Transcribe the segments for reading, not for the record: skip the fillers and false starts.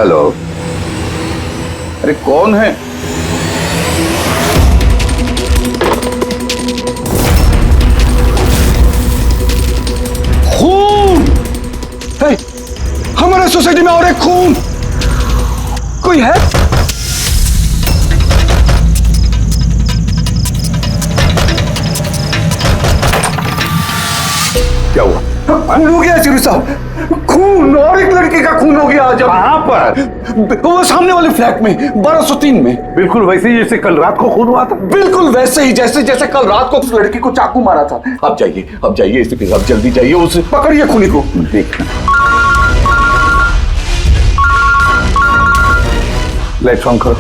Hello, अरे कौन है? खून है हमारे सोसाइटी में, और एक खून। कोई है? क्या हुआ? खून हो गया चिरू साहब, खून, और एक लड़के का खून हो गया आज। कहां पर? वो सामने वाले फ्लैट में, 1203 में। बिल्कुल वैसे ही जैसे कल रात को खून हुआ था। बिल्कुल वैसे ही जैसे जैसे कल रात को उस लड़की को चाकू मारा था। अब जाइए इसी के साथ, जल्दी जाइए, उसे पकड़िए खूनी को। देखना, लाइट्स ऑन करो।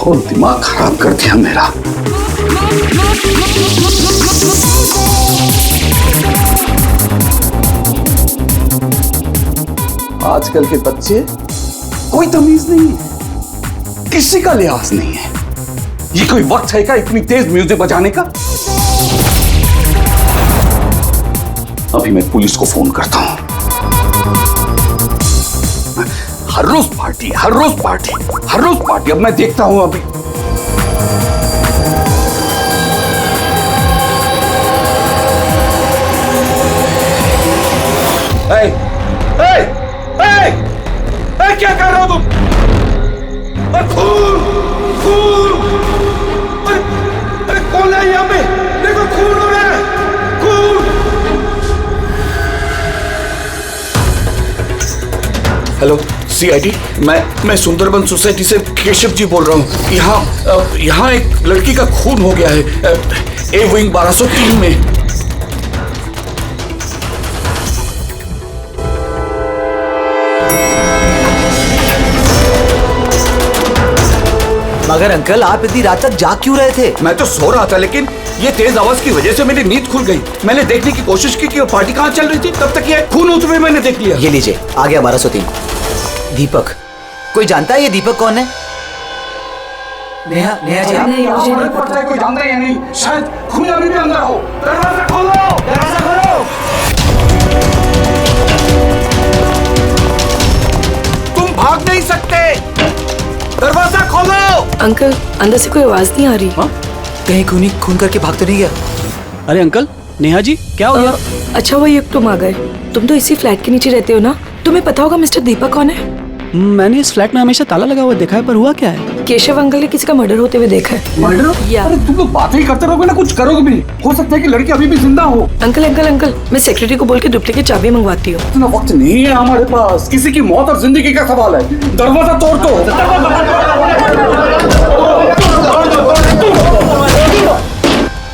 ओह, दिमाग खराब कर दिया मेरा। आजकल के बच्चे कोई तमीज नहीं है, किसी का लिहाज नहीं है। ये कोई वक्त है क्या इतनी तेज म्यूजिक बजाने का? अभी मैं पुलिस को फोन करता हूं। हर रोज पार्टी, हर रोज पार्टी, हर रोज पार्टी। अब मैं देखता हूं अभी। ए, ए, ए, ए, क्या कर रहे हो तुम? खून, खून, अरे कौन है यहाँ पे? देखो खून हो रहा है, खून। हेलो सीआईडी, मैं सुंदरबन सोसाइटी से केशव जी बोल रहा हूँ। यहाँ एक लड़की का खून हो गया है, ए विंग 1203 में। मगर अंकल, आप इतनी रात तक जाग क्यों रहे थे? मैं तो सो रहा था, लेकिन ये तेज आवाज की वजह से मेरी नींद खुल गई। मैंने देखने की कोशिश की कि वो पार्टी कहाँ चल रही थी, तब तक ये खून होते हुए मैंने देख लिया। ये लीजिए, आ गया 1203। दीपक, कोई जानता है ये दीपक कौन है? नेहा जी, आप नहीं, मुझे नहीं पता है, कोई जानता है या नहीं। शायद खून अभी भी अंदर हो। दरवाजा खोलो, दरवाजा खोलो। तुम भाग नहीं सकते, दरवाजा खोलो। अंकल, अंदर से कोई आवाज नहीं आ रही। कहीं खूनी खून करके भाग तो नहीं गया? अरे अंकल, नेहा जी क्या हो गया? अच्छा वो ये तुम आ गए। तुम तो इसी फ्लैट के नीचे रहते हो ना, तुम्हें पता होगा मिस्टर दीपक कौन है? मैंने इस फ्लैट में हमेशा ताला लगा हुआ देखा है, पर हुआ क्या है? केशव अंकल ने किसी का मर्डर होते हुए देखा है। मर्डर? या अरे तुम लोग बातें ही करते रहोगे ना, कुछ करोगे भी नहीं। हो सकता है कि लड़की अभी भी जिंदा हो। अंकल, मैं सेक्रेटरी को बोल के डुप्लीकेट चाबी मंगवाती हूँ। इतना वक्त नहीं है हमारे पास, किसी की मौत और जिंदगी का सवाल है। दरवाजा तोड़ दो।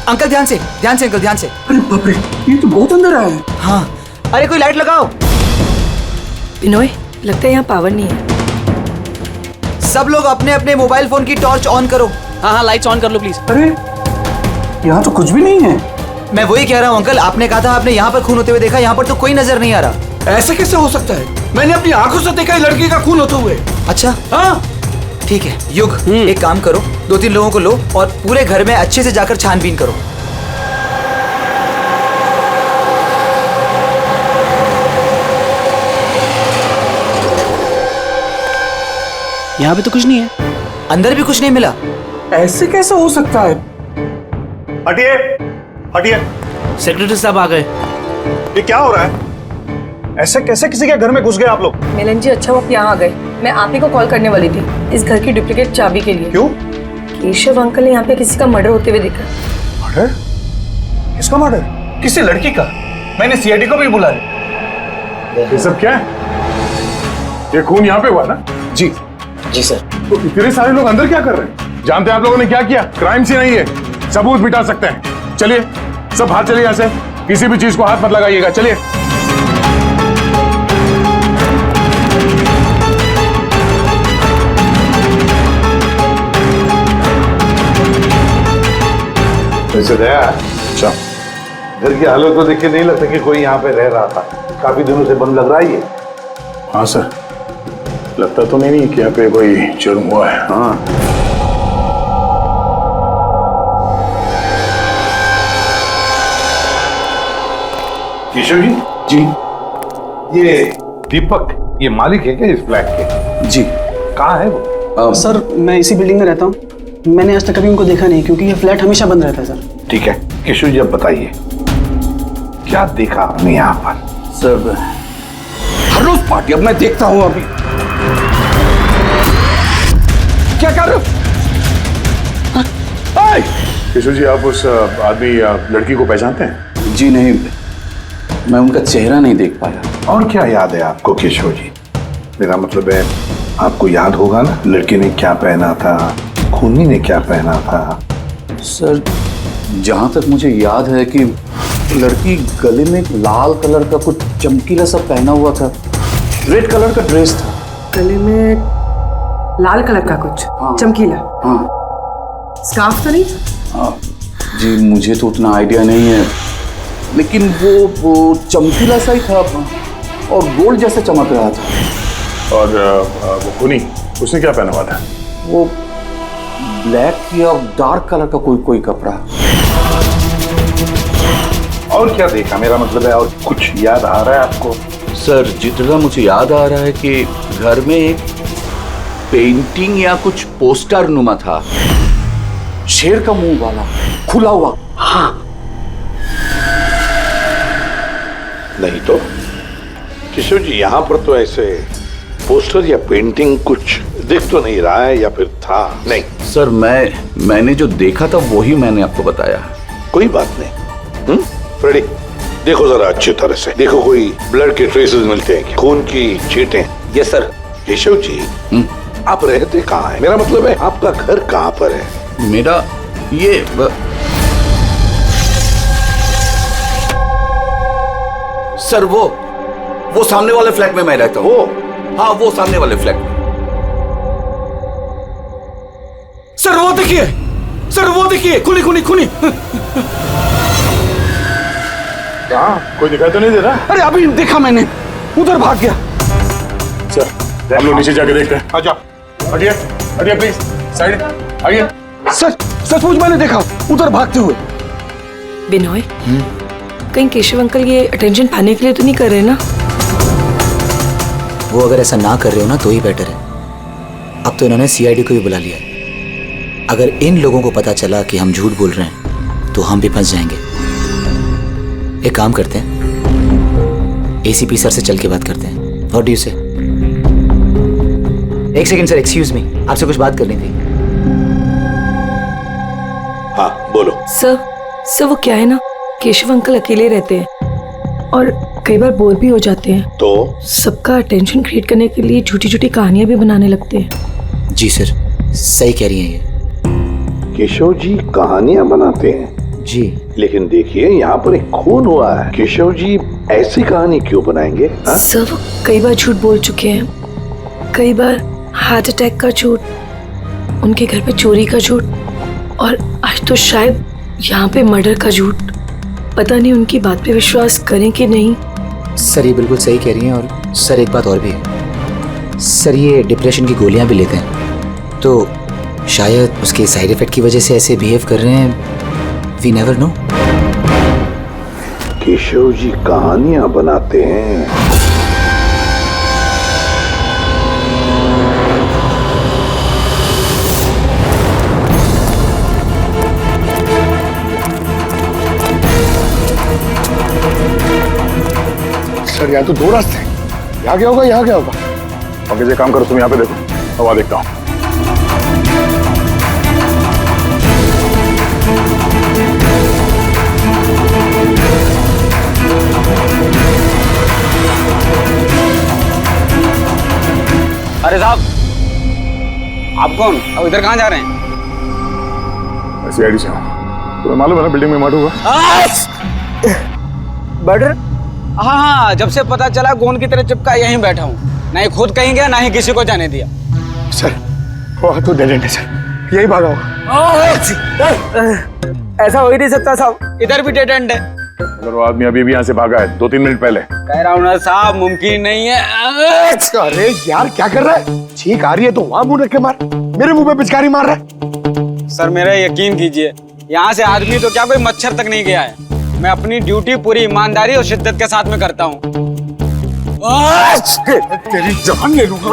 अंकल ध्यान से अंकल, ध्यान से। अरे बाप रे, ये तो बहुत अंदर है। हाँ, अरे कोई लाइट लगाओ। बिनोय, लगता है यहाँ पावर नहीं है। सब लोग अपने अपने मोबाइल फोन की टॉर्च ऑन करो। हाँ, लाइट्स ऑन कर लो प्लीज। अरे यहाँ तो कुछ भी नहीं है। मैं वही कह रहा हूँ अंकल, आपने कहा था आपने यहाँ पर खून होते हुए देखा, यहाँ पर तो कोई नजर नहीं आ रहा। ऐसे कैसे हो सकता है? मैंने अपनी आंखों से देखा है लड़की का खून होते हुए। अच्छा हाँ, ठीक है युग, एक काम करो, 2-3 लोगों को लो और पूरे घर में अच्छे से जाकर छानबीन करो। यहाँ पे तो कुछ नहीं है। अंदर भी कुछ नहीं मिला। ऐसे कैसे हो सकता है? हटिए, हटिए। सेक्रेटरी साहब आ गए। ये क्या हो रहा है? ऐसे कैसे किसी के घर में घुस गए आप लोग? मिलन जी, अच्छा वक्त यहाँ आ गए। मैं आप ही को कॉल करने वाली थी इस घर की डुप्लीकेट चाबी के लिए। क्यों? केशव अंकल ने यहाँ पे किसी का मर्डर होते हुए देखा। मर्डर? किसका मर्डर? किसी लड़की का। मैंने सीआईडी को भी बुलाया। ये सब क्या है? ये खून यहाँ पे हुआ ना? जी सर। तो इतने सारे लोग अंदर क्या कर रहे हैं? जानते हैं आप लोगों ने क्या किया? क्राइम सीन नहीं है, सबूत मिटा सकते हैं। चलिए सब बाहर चलिए यहाँ से, किसी भी चीज को हाथ मत लगाइएगा। चलिए। Is it there? अच्छा, घर की हालत तो देख के नहीं लगता कि कोई यहाँ पे रह रहा था। काफी दिनों से बंद लग रहा है ये। हाँ सर, लगता तो नहीं कि यहाँ पे कोई जुर्म हुआ है। हाँ, केशव जी। जी ये दीपक, ये मालिक है क्या इस फ्लैट के? जी कहाँ है वो? सर, मैं इसी बिल्डिंग में रहता हूँ। मैंने आज तक कभी उनको देखा नहीं, क्योंकि ये फ्लैट हमेशा बंद रहता है सर। ठीक है केशव जी, अब बताइए क्या देखा आपने यहाँ पर? सर हर रोज पार्टी, अब मैं देखता हूँ अभी। क्या कर रहे हो? केशव जी, आप उस आदमी या लड़की को पहचानते हैं? जी नहीं, मैं उनका चेहरा नहीं देख पाया। और क्या याद है आपको केशव जी? मेरा मतलब है आपको याद होगा ना, लड़की ने क्या पहना था, खूनी ने क्या पहना था? सर जहाँ तक मुझे याद है कि लड़की गले में एक लाल कलर का कुछ चमकीला सा पहना हुआ था, रेड कलर का ड्रेस था। गले में लाल कलर का कुछ हाँ। चमकीला हाँ स्कार्फ तो नहीं? जी, मुझे तो उतना आइडिया नहीं है, लेकिन वो चमकीला सा ही था और गोल्ड जैसा चमक रहा था। और वो खूनी, उसने क्या पहना हुआ था? वो ब्लैक या डार्क कलर का कोई कपड़ा। और क्या देखा? मेरा मतलब है और कुछ याद आ रहा है आपको? सर जितना मुझे याद आ रहा है कि घर में एक पेंटिंग या कुछ पोस्टर नुमा था, शेर का मुंह वाला, खुला हुआ। हाँ नहीं तो केशव जी, यहाँ पर तो ऐसे पोस्टर या पेंटिंग कुछ दिख तो नहीं रहा है, या फिर था? नहीं सर, मैंने जो देखा था वही मैंने आपको बताया। कोई बात नहीं। फ्रेडी, देखो जरा अच्छी तरह से देखो, कोई ब्लड के ट्रेसेस मिलते हैं क्या? खून की छींटें? Yes sir. केशव जी, आप रहते कहाँ हैं? मेरा मतलब है आपका घर कहाँ पर है? मेरा ये सर वो सामने वाले फ्लैट में मैं रहता हूँ। हाँ, वो सामने वाले फ्लैट में। सर वो देखिए, सर वो देखिए, खुली खुली खुली। कहाँ? कोई दिखाई तो नहीं दे रहा? अरे अभी देखा मैंने, उधर भाग गया। सर हम लोग नीचे जाके देखते हैं। आ जाओ। हटिए हटिए प्लीज, साइड आइए। सर सचमुच मैंने देखा, उधर भागते हुए। बिनॉय, कहीं केशव अंकल ये अटेंशन पाने के लिए तो नहीं कर रहे ना? वो अगर ऐसा ना कर रहे हो ना तो ही बेटर है। अब तो इन्होंने सीआईडी को भी बुला लिया है। अगर इन लोगों को पता चला कि हम झूठ बोल रहे हैं तो हम भी फंस जाएंगे। एक काम करते हैं, एसीपी सर से चल के बात करते हैं। व्हाट डू यू से? एक सेकंड सर, एक्सक्यूज मी, आपसे कुछ बात करनी थी। हाँ बोलो। सर वो क्या है ना, केशव अंकल अकेले रहते हैं और कई बार बोर भी हो जाते हैं, तो सबका अटेंशन क्रिएट करने के लिए झूठी झूठी कहानियां भी बनाने लगते हैं। जी सर, सही कह रही हैं ये। केशव जी कहानियां बनाते हैं? जी, लेकिन देखिए यहाँ पर एक खून हुआ है। केशव जी ऐसी कहानी क्यों बनाएंगे? हाँ? सर वो कई बार झूठ बोल चुके हैं, कई बार हार्ट अटैक का झूठ, उनके घर पे चोरी का झूठ, और आज तो शायद यहाँ पे मर्डर का झूठ। पता नहीं उनकी बात पे विश्वास करें कि नहीं। सर ये बिल्कुल सही कह रही हैं। और सर एक बात और भी है, सर ये डिप्रेशन की गोलियां भी लेते हैं, तो शायद उसके साइड इफेक्ट की वजह से ऐसे बिहेव कर रहे हैं। We never know. Keshav ji कहानियां बनाते हैं? सर यहाँ तो दो रास्ते हैं, यहाँ क्या होगा, यहाँ क्या होगा? और किसी काम करो, तुम यहाँ पे देखो, हवा देखता हूँ। अरे साहब, आप कौन? अब इधर कहाँ जा रहे हैं? सीआईडी से हूँ। तुम्हें मालूम है ना बिल्डिंग में मर्डर हुआ? मर्डर? हाँ, जब से पता चला गोंद की तरह चिपका यहीं बैठा हूँ। ना ही खुद कहीं गया, ना ही किसी को जाने दिया। सर वो तो डेड एंड है सर, यही भागा होगा। ऐसा हो ही नहीं सकता साहब, इधर भी डेड एंड है। अगर वो आदमी अभी भी यहाँ से भागा है 2-3 मिनट पहले, कह रहा हूँ ना साहब, मुमकिन नहीं है। अरे यार क्या कर रहा है? छींक आ रही है तो वहां मुंह रख के मार, मेरे मुंह पे पिचकारी मार रहा है। सर मेरा यकीन कीजिए, यहाँ से आदमी तो क्या कोई मच्छर तक नहीं गया है। मैं अपनी ड्यूटी पूरी ईमानदारी और शिद्दत के साथ में करता हूँ। तेरी जान ले लूंगा।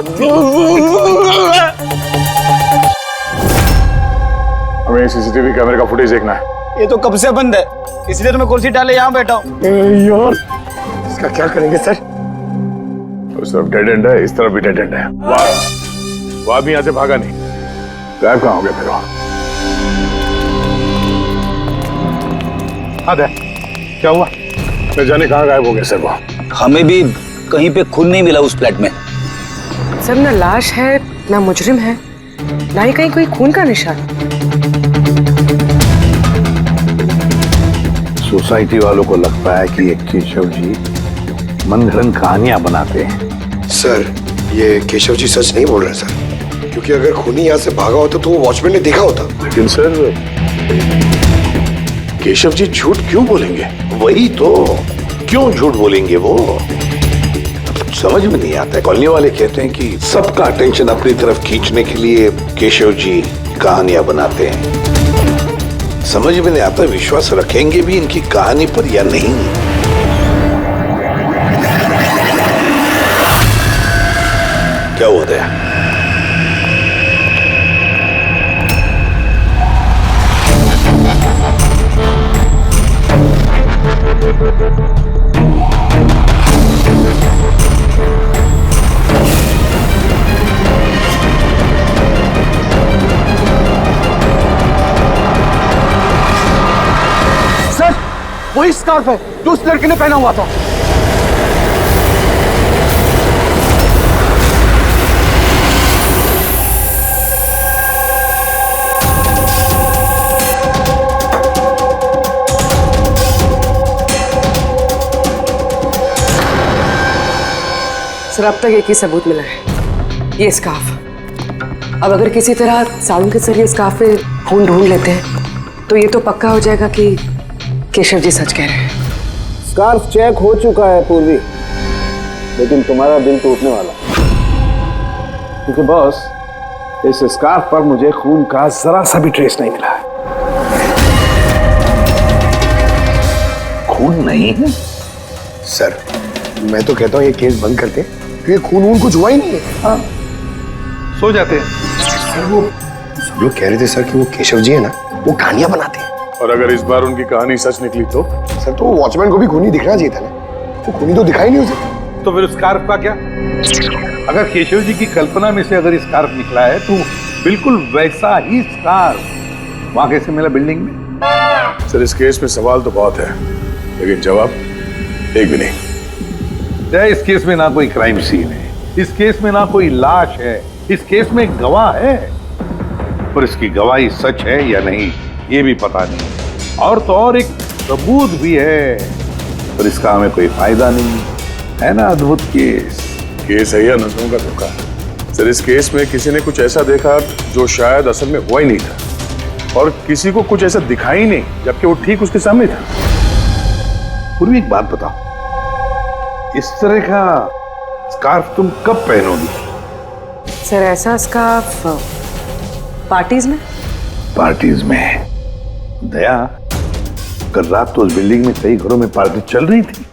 हमें सीसीटीवी कैमरे का फुटेज देखना है। ये तो कब से बंद है, इसलिए तो मैं कुर्सी डाले यहाँ बैठा हूँ। यार इसका क्या करेंगे सर? उस तरफ डेड एंड है, इस तरफ भी डेड एंड है। वो आदमी यहाँ से भागा नहीं, गायब कहाँ हो गया फिर? हाँ दे, क्या हुआ? न जाने कहाँ गायब हो गया सर वो। हमें भी कहीं पे खून नहीं मिला उस फ्लैट में। सर ना लाश है ना मुजरिम है, ना ही कहीं कोई खून का निशान। सोसाइटी वालों को लगता है कि ये केशव जी मन घड़ंत कहानियां बनाते हैं। सर ये केशव जी सच नहीं बोल रहे सर, क्योंकि अगर खूनी यहाँ से भागा होता तो वो वॉचमैन ने देखा होता। लेकिन सर केशव जी झूठ क्यों बोलेंगे? वही तो, क्यों झूठ बोलेंगे वो? समझ में नहीं आता है। कॉलोनी वाले कहते हैं कि सबका अटेंशन अपनी तरफ खींचने के लिए केशव जी कहानियां बनाते हैं। समझ में नहीं आता विश्वास रखेंगे भी इनकी कहानी पर या नहीं। क्या हुआ था? वही स्कार्फ है जो उस लड़के ने पहना हुआ था। सर अब तक एक ही सबूत मिला है, ये स्कार्फ। अब अगर किसी तरह साउंड के जरिए स्कार्फ पे खून ढूंढ लेते हैं तो ये तो पक्का हो जाएगा कि केशव जी सच कह रहे हैं। स्कार्फ चेक हो चुका है पूर्वी, लेकिन तुम्हारा दिल टूटने वाला, क्योंकि बॉस इस स्कार्फ पर मुझे खून का जरा सा भी ट्रेस नहीं मिला है। खून नहीं है? सर मैं तो कहता हूँ ये केस बंद करते, क्योंकि खून वून कुछ हुआ ही नहीं है। हाँ, सो जाते हैं। सर वो सब लोग कह रहे थे सर कि वो केशव जी है ना, वो कहानियां बनाते हैं। और अगर इस बार उनकी कहानी सच निकली तो? सर तो वॉचमैन को भी खूनी दिखना चाहिए था ना, वो खूनी तो दिखाई नहीं उसे। तो फिर स्कार्फ का क्या? अगर केशव जी की कल्पना में से अगर स्कार्फ निकला है तो बिल्कुल वैसा ही स्कार्फ वहां कैसे मिला बिल्डिंग में? सर इस केस में सवाल तो बहुत है, लेकिन जवाब एक भी नहीं। इस केस में ना कोई क्राइम सीन है, इस केस में ना कोई लाश है, इस केस में एक गवाह है, पर इसकी गवाही सच है या नहीं ये भी पता नहीं। और तो और एक सबूत भी है, पर इसका हमें कोई फायदा नहीं है ना। अद्भुत केस है या नजरों का धोखा? सर इस केस में किसी ने कुछ ऐसा देखा जो शायद असल में हुआ ही नहीं था, और किसी को कुछ ऐसा दिखा ही नहीं जबकि वो ठीक उसके सामने था। पूर्वी एक बात बताओ, इस तरह का स्कार्फ तुम कब पहनोगी? सर ऐसा स्कार्फ पार्टीज में? पार्टीज में? दया, कल रात तो उस बिल्डिंग में कई घरों में पार्टी चल रही थी।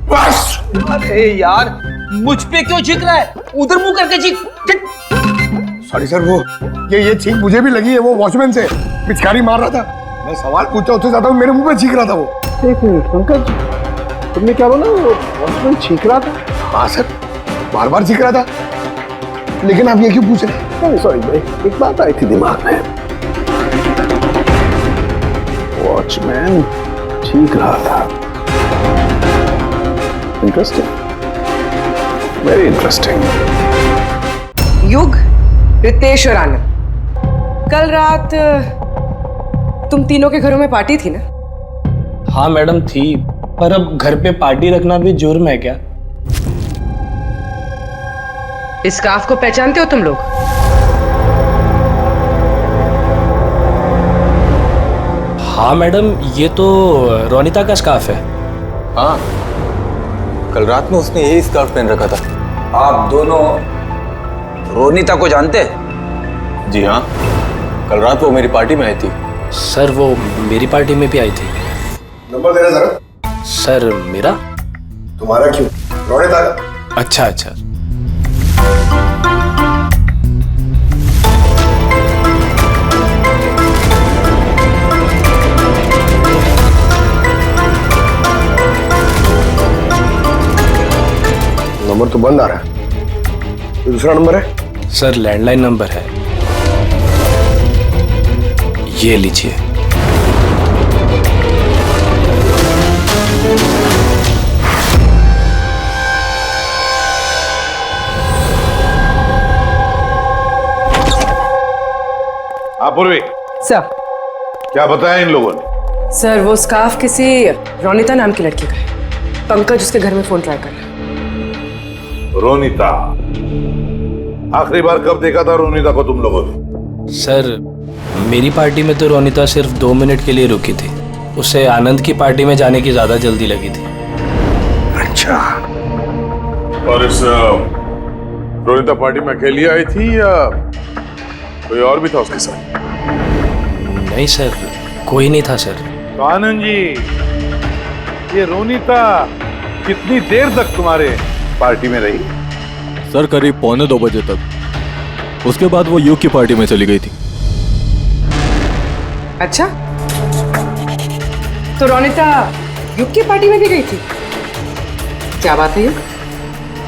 बस अरे यार मुझ पे क्यों चीख रहा है? उधर मुंह करके चीख। सॉरी सर, वो ये चीख मुझे भी लगी है, वो वॉचमैन से पिचकारी मार रहा था। मैं सवाल पूछता उससे ज्यादा मेरे मुंह पे चीख रहा था वो। एक मिनट पंकज, तुमने क्या बोला? वो वॉचमैन चीख रहा था? हाँ सर, बार बार चीख रहा था, लेकिन आप ये क्यों पूछ रहे हैं? सॉरी, एक बात आई थी दिमाग में। वॉचमैन चीख रहा था। Interesting, very interesting. युग, रितेश और आनंद, कल रात तुम तीनों के घरों में पार्टी थी ना? हाँ मैडम थी, पर अब घर पे पार्टी रखना भी जुर्म है क्या? इस स्कार्फ को पहचानते हो तुम लोग? हाँ मैडम, ये तो रोनिता का स्कार्फ है। हाँ, कल रात में उसने यही स्कार्फ पहन रखा था। आप दोनों रोनिता को जानते? जी हाँ, कल रात वो मेरी पार्टी में आई थी। सर वो मेरी पार्टी में भी आई थी। नंबर देना जरा। सर मेरा? तुम्हारा क्यों, रोनिता का। अच्छा अच्छा। नंबर तो बंद आ रहा है, ये दूसरा नंबर है। सर लैंडलाइन नंबर है, ये लीजिए। हाँ पूर्वी, सर। क्या बताया इन लोगों ने? सर वो स्कार्फ किसी रोनिता नाम की लड़की का है। पंकज उसके घर में फोन ट्राई कर रहा है। रोनिता, आखिरी बार कब देखा था रोनिता को तुम लोगों ने? सर मेरी पार्टी में तो रोनिता सिर्फ 2 मिनट के लिए रुकी थी, उसे आनंद की पार्टी में जाने की ज्यादा जल्दी लगी थी। अच्छा, और इस रोनिता पार्टी में अकेली आई थी या कोई और भी था उसके साथ? नहीं सर, कोई नहीं था सर। तो आनंद जी, ये रोनिता कितनी देर तक तुम्हारे पार्टी में रही? सर करीब 1:45 बजे तक। उसके बाद वो युग की पार्टी में चली गई थी। अच्छा, तो रोनिता युग की पार्टी में भी गई थी? क्या बात है युग,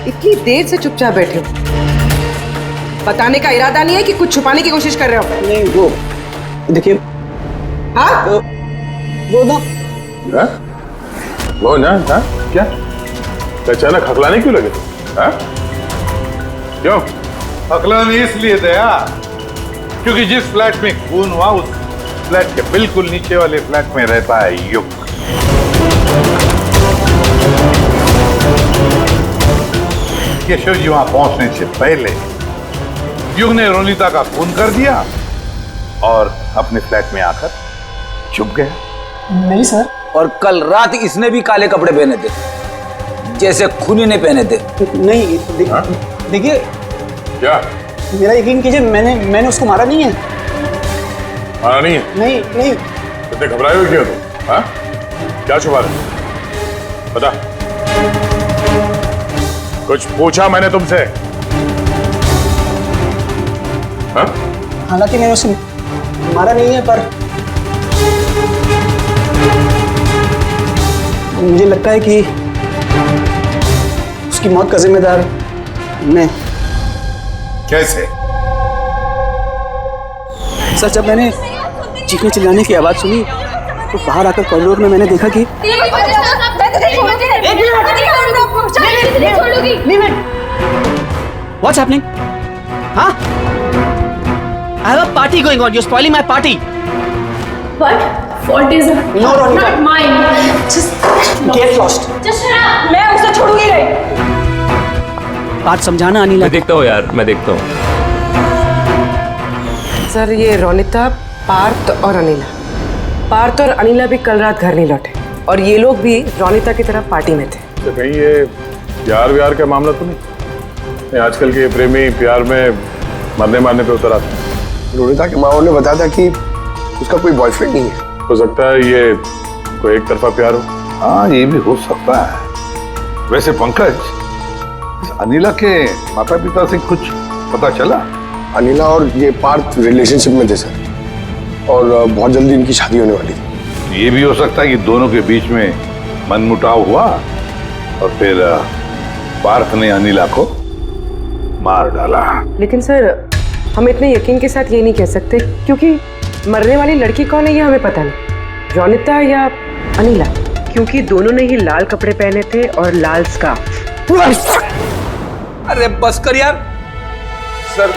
इतनी देर से चुपचाप बैठे हो? बताने का इरादा नहीं है कि कुछ छुपाने की कोशिश कर रहे हो? नहीं, वो देखिए। हाँ, वो ना वो ना, हाँ क्या अचानक हकलाने क्यों लगे? हाँ क्यों? हकलाने इसलिए दया क्योंकि जिस फ्लैट में खून हुआ उस फ्लैट के बिल्कुल नीचे वाले फ्लैट में रहता है युग। केशव जी वहां पहुंचने से पहले युग ने रोनिता का खून कर दिया और अपने फ्लैट में आकर छुप गया। नहीं सर। और कल रात इसने भी काले कपड़े पहने थे, जैसे खूनी ने पहने थे। नहीं, देखिए क्या? मेरा यकीन कीजिए, मैंने उसको मारा नहीं है। मारा नहीं है? नहीं नहीं। इतने घबराए हुए क्यों तुम? हाँ क्या छुपा रहे? बता, कुछ पूछा मैंने तुमसे? हाँ? हालांकि मैंने उसे मारा नहीं है, पर मुझे लगता है कि उसकी मौत का जिम्मेदार मैं। कैसे? सर, जब मैंने चीखने चिल्लाने की आवाज सुनी तो बाहर आकर कॉरिडोर में मैंने देखा कि What's happening? Huh? I have a party going on. You're spoiling my party. What? Fault is No, Ronika. not mine. Just Get lost. Just shut up. मैं उसे छोड़ूंगी नहीं। बात समझाना अनिला। मैं देखता हूँ यार, मैं देखता हूँ। सर ये रोनिता, पार्थ और अनिला। पार्थ और अनिला भी कल रात घर नहीं लौटे और ये लोग भी रोनिता की तरफ पार्टी में थे। तो कहीं ये प्यार व्यार का मामला तो नहीं? आजकल के प्रेमी प्यार में मरने मारने पे उतर आते हैं। रोनिता के माँ ने बताया था कि उसका कोई बॉयफ्रेंड नहीं है। हो सकता है ये कोई एक तरफा प्यार हो। हाँ, ये भी हो सकता है। वैसे पंकज, इस अनिला के माता पिता से कुछ पता चला? अनिला और ये पार्थ रिलेशनशिप में थे सर, और बहुत जल्दी इनकी शादी होने वाली थी। ये भी हो सकता है कि दोनों के बीच में मनमुटाव हुआ और फिर पार्थ ने अनिला को मार डाला। लेकिन सर हम इतने यकीन के साथ ये नहीं कह सकते क्योंकि मरने वाली लड़की कौन है ये हमें पता नहीं, रोनिता या अनिला, क्योंकि दोनों ने ही लाल कपड़े पहने थे और लाल स्कार्फ। अरे बस कर यार। सर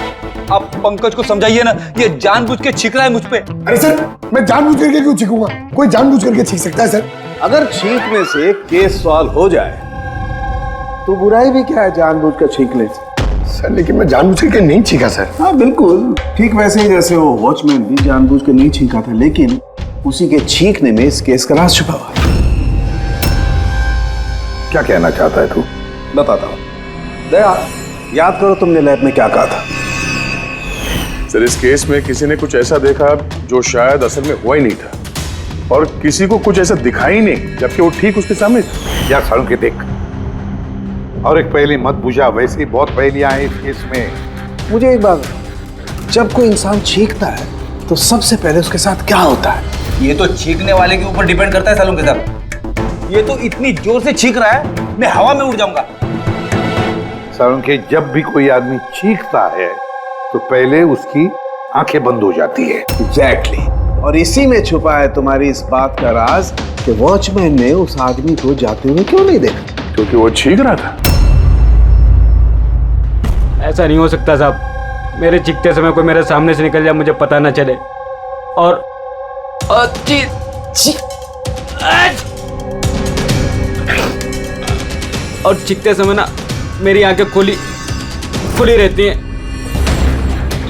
आप पंकज को समझाइए ना, ये जानबूझ के छींक रहा है मुझ पे। अरे सर, मैं जानबूझ करके क्यों छींकूंगा? कोई जानबूझ करके छींक सकता है सर? अगर छींकने से केस सॉल्व हो जाए तो बुराई भी क्या है जानबूझ कर छींकने से? सर लेकिन मैं जानबूझ करके नहीं छींका सर। हाँ बिल्कुल ठीक, वैसे ही जैसे वो वॉचमैन भी जानबूझ के नहीं छींका था, लेकिन उसी के छींकने में इस केस का राज छुपा हुआ है। क्या कहना चाहता है तू? बताता हूं। दया, याद करो तुमने लैब में क्या कहा था? सर, इस केस में किसी ने कुछ ऐसा देखा जो शायद असल में हुआ ही नहीं था, और किसी को कुछ ऐसा दिखाई नहीं, जबकि वो ठीक उसके सामने था। या सड़क के देख, और एक पहेली मत बुझा, वैसे ही बहुत पहेलियां हैं इस केस में। मुझे एक बात, जब कोई इंसान छींकता है तो सबसे पहले उसके साथ क्या होता है? ये तो छींकने वाले के ऊपर डिपेंड करता है सालों के साथ। ये तो इतनी जोर से छींक रहा है, मैं हवा में उड़ जाऊंगा। सालों के, जब भी कोई आदमी छींकता है तो पहले उसकी आंखें बंद हो जाती है। एग्जैक्टली। और इसी में छुपा है तुम्हारी इस बात का राज कि वॉचमैन ने उस आदमी को जाते हुए क्यों नहीं देखा? क्योंकि वो छींक रहा था। ऐसा नहीं हो सकता साहब, मेरे चीखते समय कोई मेरे सामने से निकल जाए, मुझे पता ना चले। और चीखते समय ना मेरी आंखें खुली रहती हैं।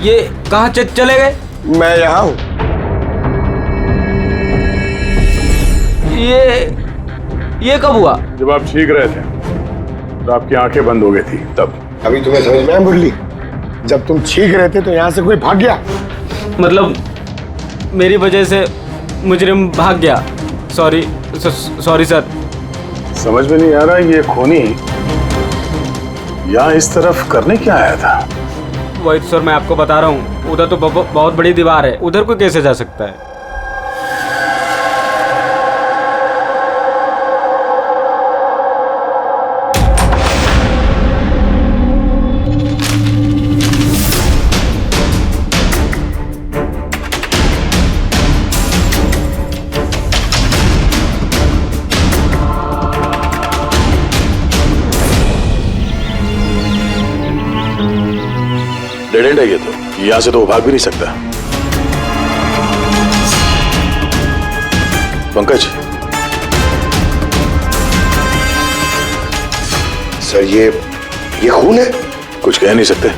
ये कहाँ चले गए? मैं यहाँ हूँ। ये कब हुआ? जब आप छींक रहे थे तो आपकी आंखें बंद हो गई थी तब। अभी तुम्हें समझ में आया मुरली? जब तुम छींक रहे थे तो यहाँ से कोई भाग गया। मतलब मेरी वजह से मुजरिम भाग गया। Sorry sir. समझ में नहीं आ रहा ये खूनी यहाँ इस तरफ करने क्या आया था? वही सर मैं आपको बता रहा हूँ, उधर तो बहुत बड़ी दीवार है, उधर कोई कैसे जा सकता है? डेड एंड है ये तो, यहाँ से तो वो भाग भी नहीं सकता। पंकज, सर ये खून है? कुछ कह नहीं सकते,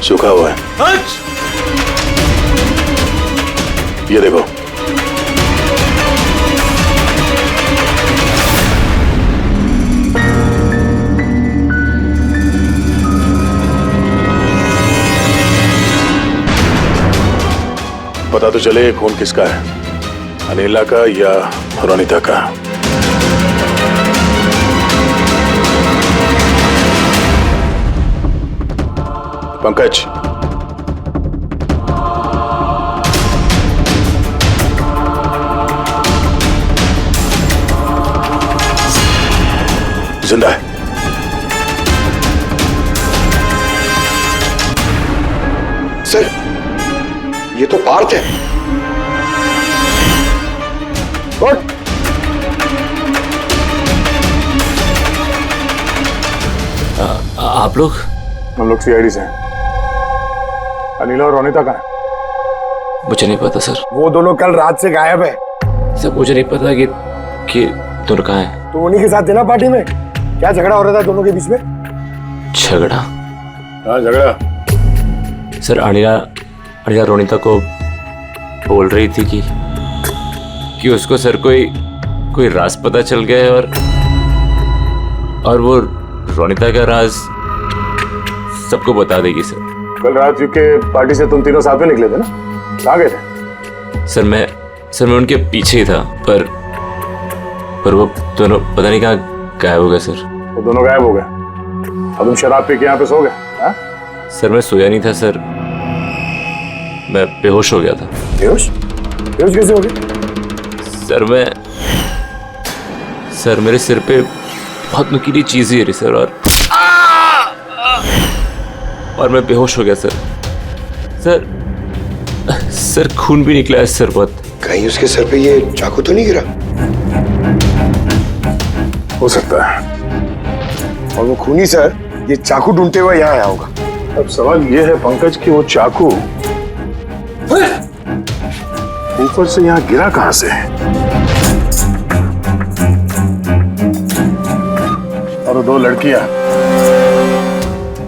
सूखा हुआ है। ये देखो। पता तो चले ये खून किसका है, अनिला का या रोनिता का। पंकज, जिंदा है। सर ये तो पार्थ है। आप लोग? हम लोग सीआईडी से हैं। अनिला और रोनिता कहाँ है? मुझे नहीं पता सर। वो दोनों कल रात से गायब है। सर मुझे नहीं पता कि दोनों कहाँ हैं। तो उन्हीं के साथ थे ना पार्टी में? क्या झगड़ा हो रहा था दोनों के बीच में? झगड़ा? हाँ झगड़ा। सर अनिला रोनिता को बोल रही थी कि उसको सर कोई राज पता चल गया है, और वो रोनिता का राज सबको बता देगी सर। कल रात के पार्टी से तुम तीनों साथ में निकले थे ना, कहाँ गए थे? सर मैं उनके पीछे ही था, पर वो दोनों पता नहीं कहाँ गायब हो गए सर। वो दोनों गायब हो गए और तुम शराब पी के यहाँ पे सो गए? सर मैं सोया नहीं था सर, मैं बेहोश हो गया था। बेहोश कैसे हो गए? सर मेरे सिर पे बहुत नुकीली चीज गिरी सर, और मैं बेहोश हो गया सर खून भी निकला है सर बहुत। कहीं उसके सर पे ये चाकू तो नहीं गिरा? हो सकता है। और वो खूनी सर ये चाकू ढूंढते हुए यहाँ आया होगा। अब सवाल ये है पंकज कि वो चाकू ऊपर से यहाँ गिरा कहां से? और दो लड़कियां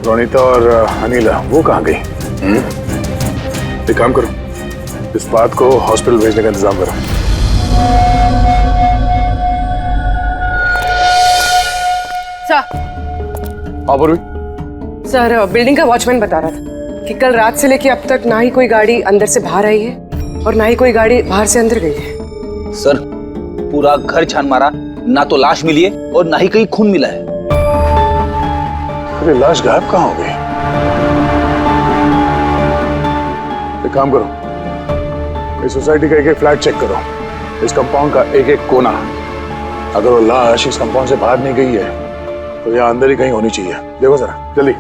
रोनिता और अनिला वो कहां गई? एक काम करो, इस बात को हॉस्पिटल भेजने का इंतजाम करो। हाँ पूर्वी। सर बिल्डिंग का वॉचमैन बता रहा था कि कल रात से लेके अब तक ना ही कोई गाड़ी अंदर से बाहर आई है और ना ही कोई गाड़ी बाहर से अंदर गई है। सर पूरा घर छान मारा, ना तो लाश मिली है और ना ही कहीं खून मिला है। अरे लाश गायब कहाँ हो गई? एक काम करो, इस सोसाइटी का एक एक फ्लैट चेक करो, इस कंपाउंड का एक एक कोना। अगर वो लाश इस कंपाउंड से बाहर नहीं गई है तो यहाँ अंदर ही कहीं होनी चाहिए। देखो जरा जल्दी।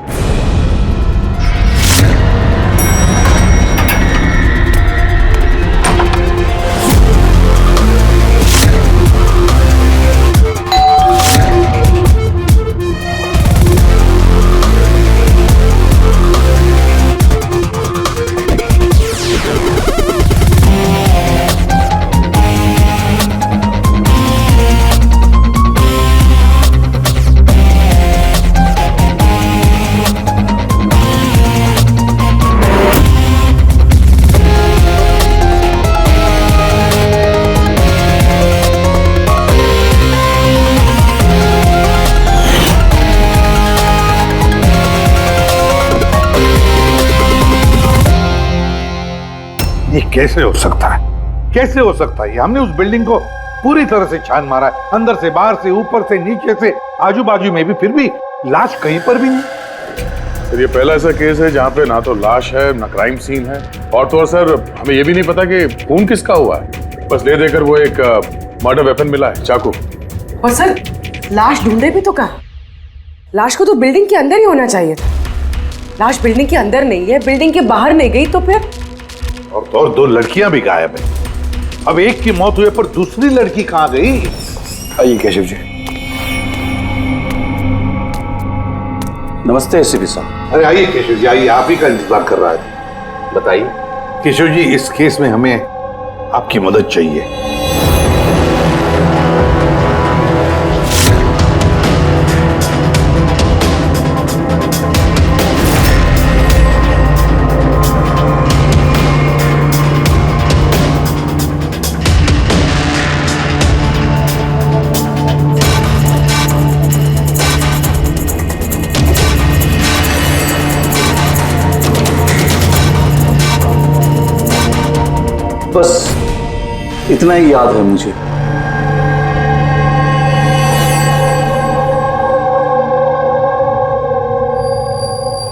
ये कैसे हो सकता है? कैसे हो सकता है? हमने उस बिल्डिंग को पूरी तरह से छान मारा है, अंदर से, बाहर से, ऊपर से, नीचे से, आजू बाजू में भी, फिर भी लाश कहीं पर भी नहीं। सर ये पहला ऐसा केस है जहाँ पे ना तो लाश है ना क्राइम सीन है, और तो और सर हमें ये भी नहीं पता कि खून किसका हुआ है। बस ले देकर वो एक मर्डर वेपन मिला है, चाकू। और सर लाश ढूंढे भी तो कहाँ? लाश को तो बिल्डिंग के अंदर ही होना चाहिए था। लाश बिल्डिंग के अंदर नहीं है, बिल्डिंग के बाहर नहीं गई तो फिर? और तो और 2 लड़कियां भी गायब है। अब एक की मौत हुई पर दूसरी लड़की कहाँ गई? आइए केशव जी। नमस्ते एसपी साहब। अरे आइए केशव जी, आइए, आप ही का इंतजार कर रहा है। बताइए। केशव जी, इस केस में हमें आपकी मदद चाहिए। बस इतना ही याद है मुझे।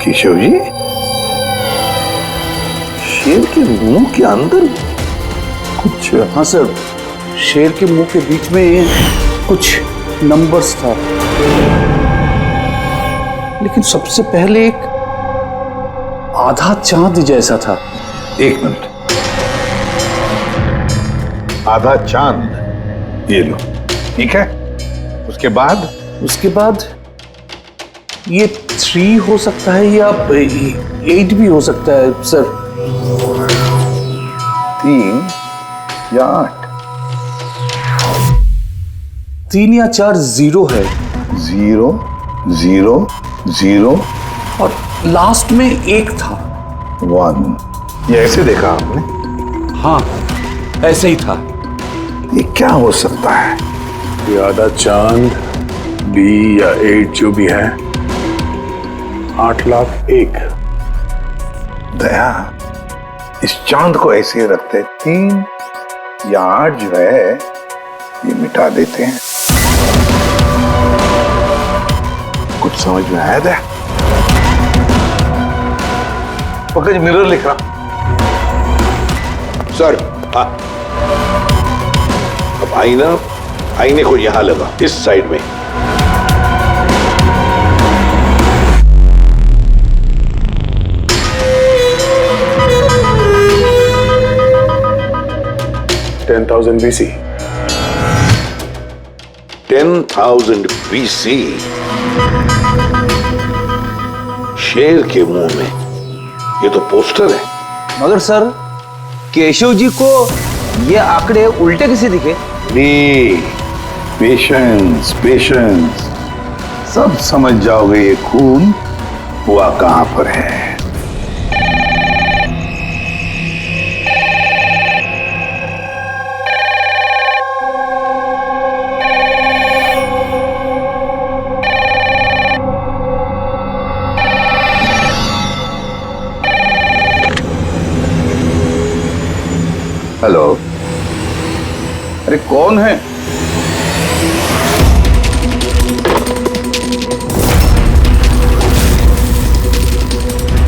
केशव जी, शेर के मुंह के अंदर कुछ? हाँ सर, शेर के मुंह के बीच में कुछ नंबर्स था, लेकिन सबसे पहले एक आधा चांद जैसा था। एक मिनट, आधा चांद, ये लो, ठीक है। उसके बाद ये 3 हो सकता है या 8 भी हो सकता है सर। 3 या 8? 3 या 4 0 है। 0 0 0 और लास्ट में 1 था। 1। ये ऐसे देखा आपने? हाँ, ऐसे ही था। ये क्या हो सकता है? ये आधा चांद, B या 8 जो भी है, 8,01,000। दया, इस चांद को ऐसे रखते, 3 या 8 जो है ये मिटा देते हैं। कुछ समझ में आया दया? पकड़, मिरर लिख रहा सर। हाँ, अब आईने को यहां लगा, इस साइड में। BC। 10,000 BC। शेर के मुंह में, ये तो पोस्टर है। मगर सर, केशव जी को ये आंकड़े उल्टे किसे दिखे? पेशेंस, सब समझ जाओगे ये खून हुआ कहां पर है। हेलो, अरे कौन है?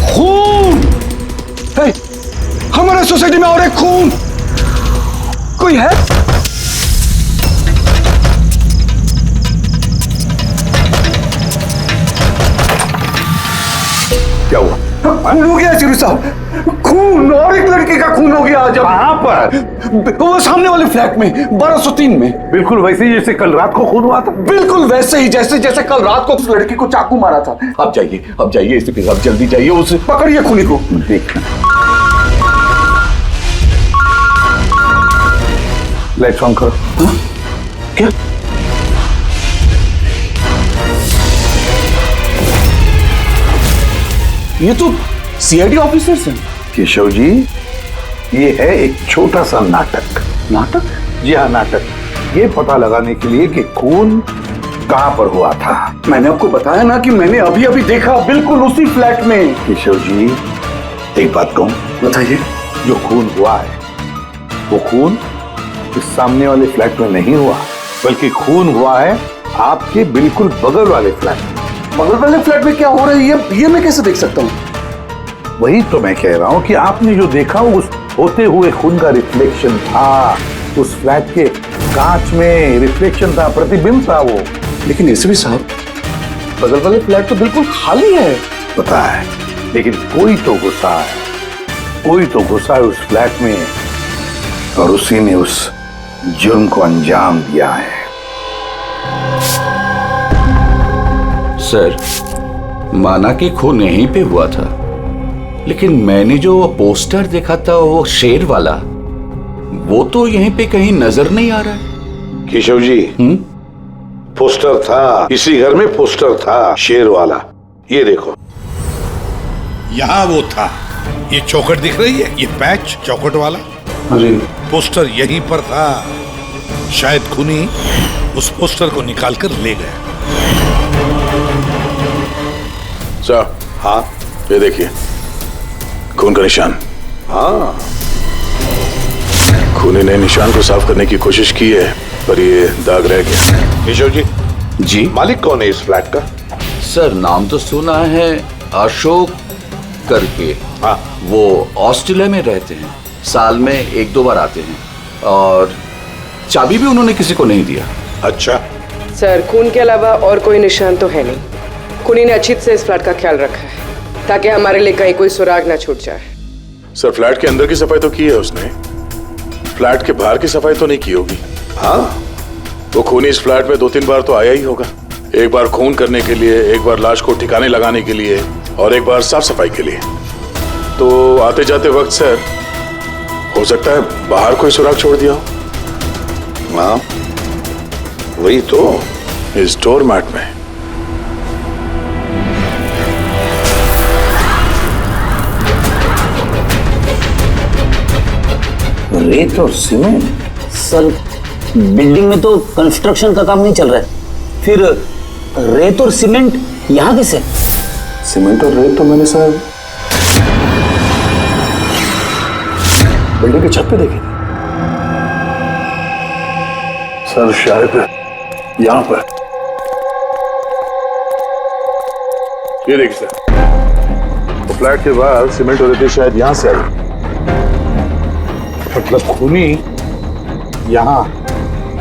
खून! हे, हमारे सोसाइटी में और एक खून! कोई है? क्या हुआ? खून हो गया चिरू साहब, खून, और एक लड़के का खून हो गया। जब कहां पर? वो सामने वाले फ्लैट में 1203 में। बिल्कुल वैसे ही जैसे कल रात को खून हुआ था। बिल्कुल वैसे ही जैसे कल रात को उस लड़की को चाकू मारा था। अब जाइए इसी साहब, जल्दी जाइए, उसे पकड़िए खूनी को। देखना, लाइट्स ऑन करो। क्या? ये तो सीआईडी ऑफिसर्स हैं। केशव जी, ये है एक छोटा सा नाटक। नाटक? जी हाँ, नाटक। ये पता लगाने के लिए कि खून कहां पर हुआ था। मैंने आपको बताया ना कि मैंने अभी अभी देखा, बिल्कुल उसी फ्लैट में। केशव जी, एक बात कहूं? बताइए। जो खून हुआ है वो खून इस सामने वाले फ्लैट में नहीं हुआ, बल्कि खून हुआ है आपके बिल्कुल बगल वाले फ्लैट में। बगल वाले फ्लैट में क्या हो रहा है ये मैं कैसे देख सकता हूँ? वही तो मैं कह रहा हूं कि आपने जो देखा उस होते हुए खून का रिफ्लेक्शन था, उस फ्लैट के कांच में रिफ्लेक्शन था, प्रतिबिंब था वो। लेकिन एसपी साहब, बगल वाले फ्लैट तो बिल्कुल खाली है। पता है, लेकिन कोई तो घुसा है उस फ्लैट में, और उसी ने उस जुर्म को अंजाम दिया है। सर, माना कि खून यहीं पे हुआ था, लेकिन मैंने जो पोस्टर देखा था वो शेर वाला, वो तो यहीं पे कहीं नजर नहीं आ रहा है। केशव जी, पोस्टर था, इसी घर में पोस्टर था शेर वाला। ये देखो, यहाँ वो था। ये चौखट दिख रही है, ये पैच चौखट वाला। अरे, पोस्टर यहीं पर था। शायद खूनी उस पोस्टर को निकाल कर ले गया। सर, हाँ, ये देखिए, खून का निशान। हाँ, खूनी ने निशान को साफ करने की कोशिश की है, पर ये दाग रह गया। केशव जी, जी, मालिक कौन है इस फ्लैट का? सर, नाम तो सुना है, अशोक करके। हाँ, वो ऑस्ट्रेलिया में रहते हैं, साल में 1-2 बार आते हैं, और चाबी भी उन्होंने किसी को नहीं दिया। अच्छा। सर, खून के अलावा और कोई निशान तो है नहीं। खूनी ने अच्छी से इस फ्लैट का ख्याल रखा है ताकि हमारे लिए कहीं कोई सुराग ना छूट जाए। सर, फ्लैट के अंदर की सफाई तो की है उसने, फ्लैट के बाहर की सफाई तो नहीं की होगी। हाँ, वो खूनी इस फ्लैट में 2-3 बार तो आया ही होगा। एक बार खून करने के लिए, एक बार लाश को ठिकाने लगाने के लिए, और एक बार साफ सफाई के लिए। तो आते जाते वक्त सर, हो सकता है बाहर कोई सुराग छोड़ दिया हो। हाँ, वही तो, इस डोर मैट में। रेत और सीमेंट? सर, बिल्डिंग में तो कंस्ट्रक्शन का काम नहीं चल रहा है, फिर रेत और सीमेंट यहाँ कैसे? सीमेंट और रेत तो मैंने सर बिल्डिंग की छत पे देखी थी सर, शायद यहां पर। ये देखिए सर, तो फ्लैट के बाहर सीमेंट और रेत शायद यहां से आई। मतलब खूनी यहाँ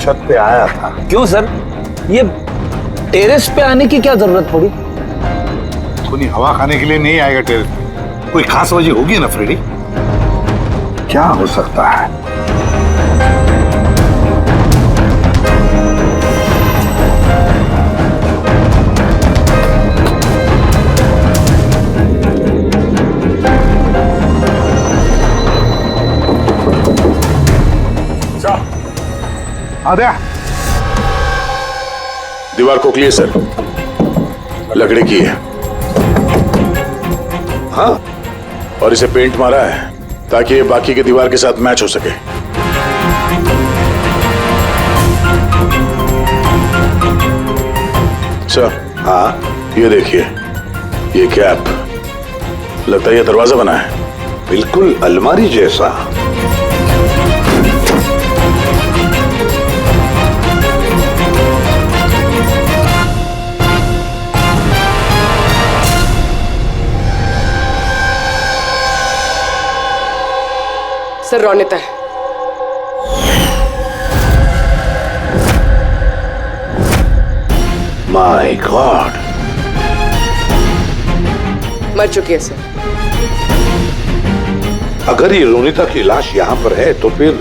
छत पे आया था। क्यों सर, ये टेरेस पे आने की क्या जरूरत पड़ी? खूनी हवा खाने के लिए नहीं आएगा टेरेस पे, कोई खास वजह होगी ना फ्रेडी? क्या हो सकता है? आद्या, दीवार खोखली है सर, लकड़ी की है। हाँ, और इसे पेंट मारा है ताकि ये बाकी के दीवार के साथ मैच हो सके। सर, हाँ, ये देखिए, ये कैप, लगता है ये दरवाजा बना है। बिल्कुल अलमारी जैसा। सर रोनिता है। माय गॉड, मर चुकी है सर। अगर ये रोनिता की लाश यहाँ पर है तो फिर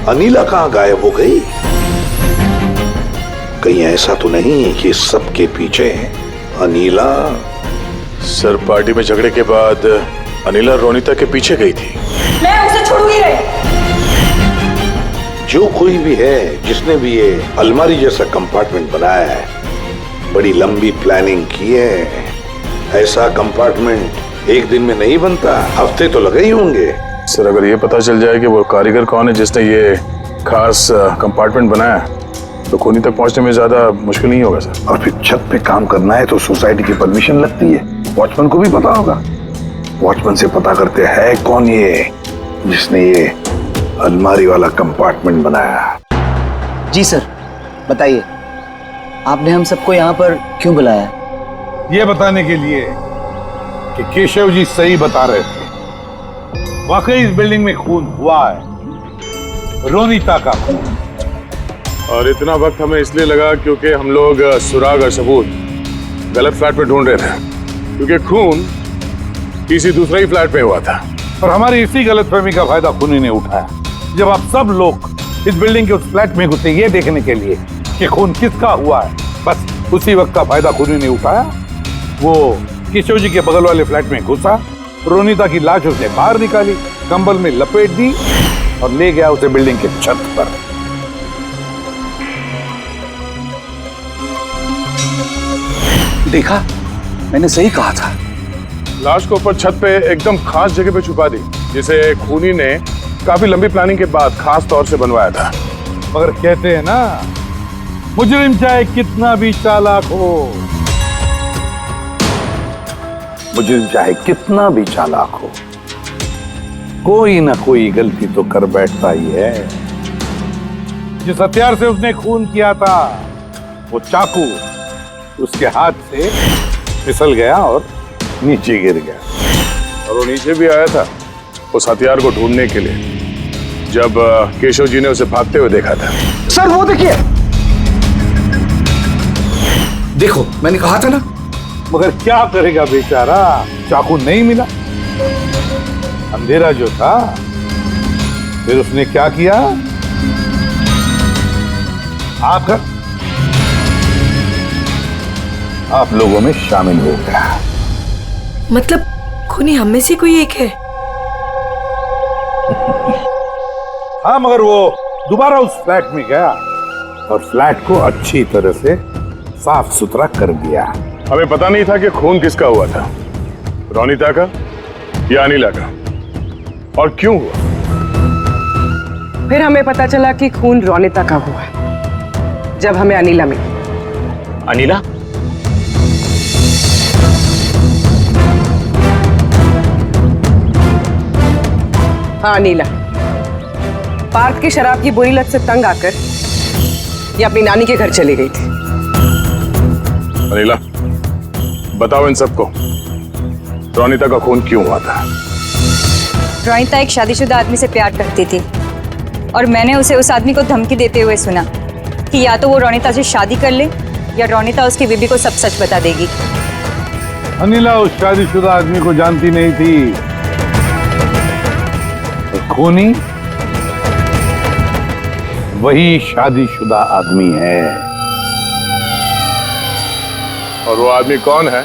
अनीला कहाँ गायब हो गई? कहीं ऐसा तो नहीं कि सबके पीछे अनीला? सर पार्टी में झगड़े के बाद अनीला रोनिता के पीछे गई थी। मैं उसे छोड़ूंगी नहीं। जो कोई भी है जिसने भी ये अलमारी जैसा कंपार्टमेंट बनाया है, बड़ी लंबी प्लानिंग की है। ऐसा कंपार्टमेंट एक दिन में नहीं बनता, हफ्ते तो लगे ही होंगे। सर अगर ये पता चल जाए कि वो कारीगर कौन है जिसने ये खास कंपार्टमेंट बनाया, तो खूनी तक पहुंचने में ज्यादा मुश्किल नहीं होगा सर। और फिर छत पे काम करना है तो सोसाइटी की परमिशन लगती है। वॉचमैन को भी पता होगा। वॉचमैन से पता करते हैं कौन ये जिसने ये अलमारी वाला कंपार्टमेंट बनाया। जी सर, बताइए आपने हम सबको यहाँ पर क्यों बुलाया? ये बताने के लिए कि केशव जी सही बता रहे थे। वाकई इस बिल्डिंग में खून हुआ है, रोनिता का खून। और इतना वक्त हमें इसलिए लगा क्योंकि हम लोग सुराग और सबूत गलत फ्लैट में ढूंढ रहे थे, क्योंकि खून किसी दूसरे ही फ्लैट में हुआ था। और हमारी इसी गलतफहमी का फायदा खूनी ने उठाया। जब आप सब लोग इस बिल्डिंग के उस फ्लैट में घुसे ये देखने के लिए कि खून किसका हुआ है, बस उसी वक्त का फायदा खूनी ने उठाया। वो केशव जी के बगल वाले फ्लैट में घुसा, रोनिता की लाश उसने बाहर निकाली, कंबल में लपेट दी और ले गया उसे बिल्डिंग के छत पर। देखा, मैंने सही कहा था। लाश को ऊपर छत पे एकदम खास जगह पे छुपा दी, जिसे खूनी ने काफी लंबी प्लानिंग के बाद खास तौर से बनवाया था। मगर कहते हैं ना, मुजरिम चाहे कितना भी चालाक हो, मुजरिम चाहे कितना भी चालाक हो, कोई ना कोई गलती तो कर बैठता ही है। जिस हथियार से उसने खून किया था, वो चाकू उसके हाथ से फिसल गया और नीचे गिर गया। और वो नीचे भी आया था उस हथियार को ढूंढने के लिए, जब केशव जी ने उसे भागते हुए देखा था। सर वो देखिए, देखो मैंने कहा था ना। मगर क्या करेगा बेचारा, चाकू नहीं मिला। अंधेरा जो था, फिर उसने क्या किया, आकर आप लोगों में शामिल हो गया। मतलब खूनी हम में से कोई एक है? हाँ, मगर वो दोबारा उस फ्लैट में गया और फ्लैट को अच्छी तरह से साफ सुथरा कर दिया। हमें पता नहीं था कि खून किसका हुआ था, रोनिता का या अनीला का, और क्यों हुआ। फिर हमें पता चला कि खून रोनिता का हुआ है, जब हमें अनीला मिली। अनीला? हाँ अनीला। पार्थ की शराब की बुरी लत से तंग आकर ये अपनी नानी के घर चली गई थी। अनीला, बताओ इन सबको, रोनिता का खून क्यों हुआ था? रोनिता एक शादीशुदा आदमी से प्यार करती थी और मैंने उसे उस आदमी को धमकी देते हुए सुना कि या तो वो रोनिता से शादी कर ले या रोनिता उसकी बीबी को सब सच बता देगी। अनीला उस शादीशुदा आदमी को जानती नहीं थी। खूनी वही शादीशुदा आदमी है। और वो आदमी कौन है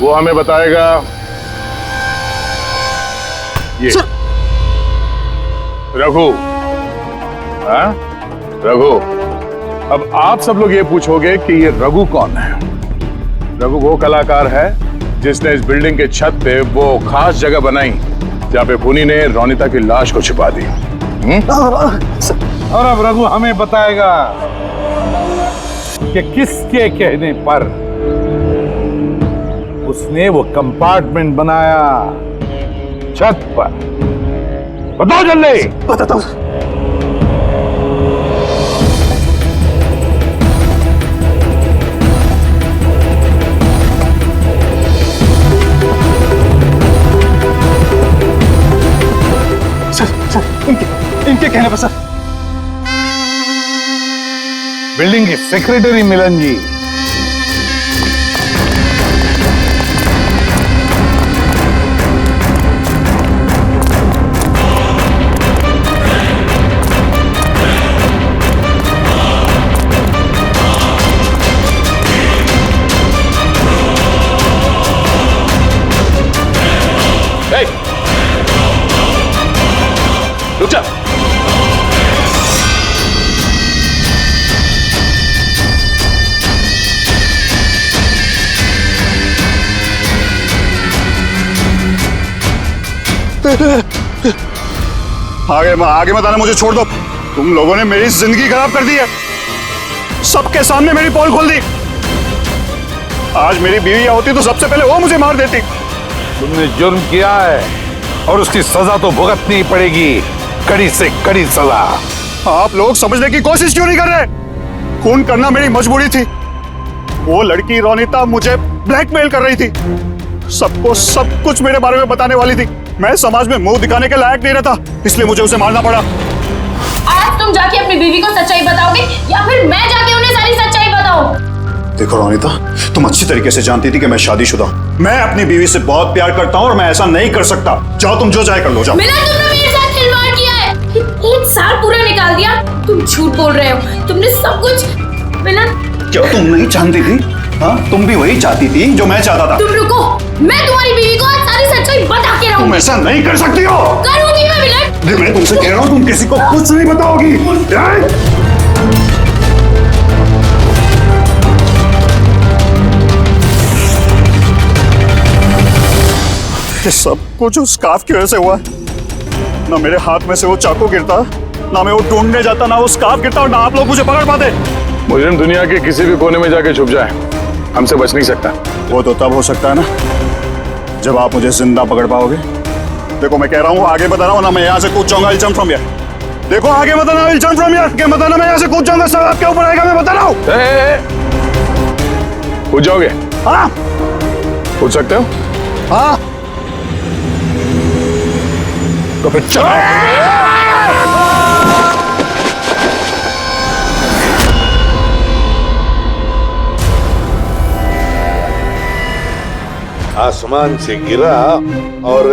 वो हमें बताएगा ये रघु। हाँ रघु, अब आप सब लोग ये पूछोगे कि ये रघु कौन है। रघु वो कलाकार है जिसने इस बिल्डिंग के छत पे वो खास जगह बनाई जहाँ पे खूनी ने रोनिता की लाश को छिपा दी। और अब रघु हमें बताएगा कि किसके कहने पर उसने वो कंपार्टमेंट बनाया छत पर। बताओ जल्दी। बताता हूँ। बिल्डिंग के सेक्रेटरी मिलन जी। रुक जा। आगे मत आना, मुझे छोड़ दो। तुम लोगों ने मेरी जिंदगी खराब कर दी है, सबके सामने मेरी पोल खोल दी। आज मेरी बीवी होती तो सबसे पहले वो मुझे मार देती। तुमने जुर्म किया है और उसकी सजा तो भुगतनी ही पड़ेगी, कड़ी से कड़ी सजा। आप लोग समझने की कोशिश क्यों नहीं कर रहे? खून करना मेरी मजबूरी थी। वो लड़की रोनिता मुझे ब्लैकमेल कर रही थी, सबको सब कुछ मेरे बारे में बताने वाली थी। मैं समाज में मुंह दिखाने के लायक नहीं रहता, इसलिए मुझे उसे मारना पड़ा। आज तुम जाके अपनी बीवी को सच्चाई बताओगे या फिर मैं जाके उन्हें सारी सच्चाई बताऊं? देखो रोनिता, तुम अच्छी तरीके से जानती थी कि मैं शादीशुदा हूं। मैं अपनी बीवी से बहुत प्यार करता हूं और मैं ऐसा नहीं कर सकता। जाओ, तुम जो चाहे कर लो, जाओ। मिलन, तुमने मेरे साथ खिलवाड़ किया है। 1 साल पूरा निकाल दिया। तुम झूठ बोल रहे हो, तुमने सब कुछ। मिलन, क्या तुम नहीं जानती थी? हाँ, तुम भी वही चाहती थी जो मैं चाहता था। तुम रुको, मैं तुम्हारी बीवी को आज सारी सच्चाई बता के रहूंगी। तुम ऐसा नहीं कर सकती हो। करूंगी मैं मिलन। मैं तुमसे कह रहा हूँ, तुम किसी को कुछ नहीं बताओगी। ये सब कुछ उस स्कार्फ की वजह से हुआ है। ना मेरे हाथ में से वो चाकू गिरता, ना मैं वो ढूंढने जाता, ना वो स्कार्फ गिरता और ना आप लोग मुझे पकड़ पाते। मुजरिम दुनिया के किसी भी कोने में जाके छुप जाए, हमसे बच नहीं सकता। वो तो तब हो सकता है ना जब आप मुझे जिंदा पकड़ पाओगे। देखो मैं कह रहा हूँ, आगे बता रहा हूँ ना, मैं यहाँ से कूद जाऊंगा। I'll jump from here। देखो आगे बताना, I'll jump from here। क्या बताना, मैं यहाँ से कूद जाऊंगा, सब आपके ऊपर आएगा, मैं बता रहा हूँ। कूद जाओगे? हाँ, कूद सकते हो? हाँ, तो फिर चलो। आसमान से गिरा और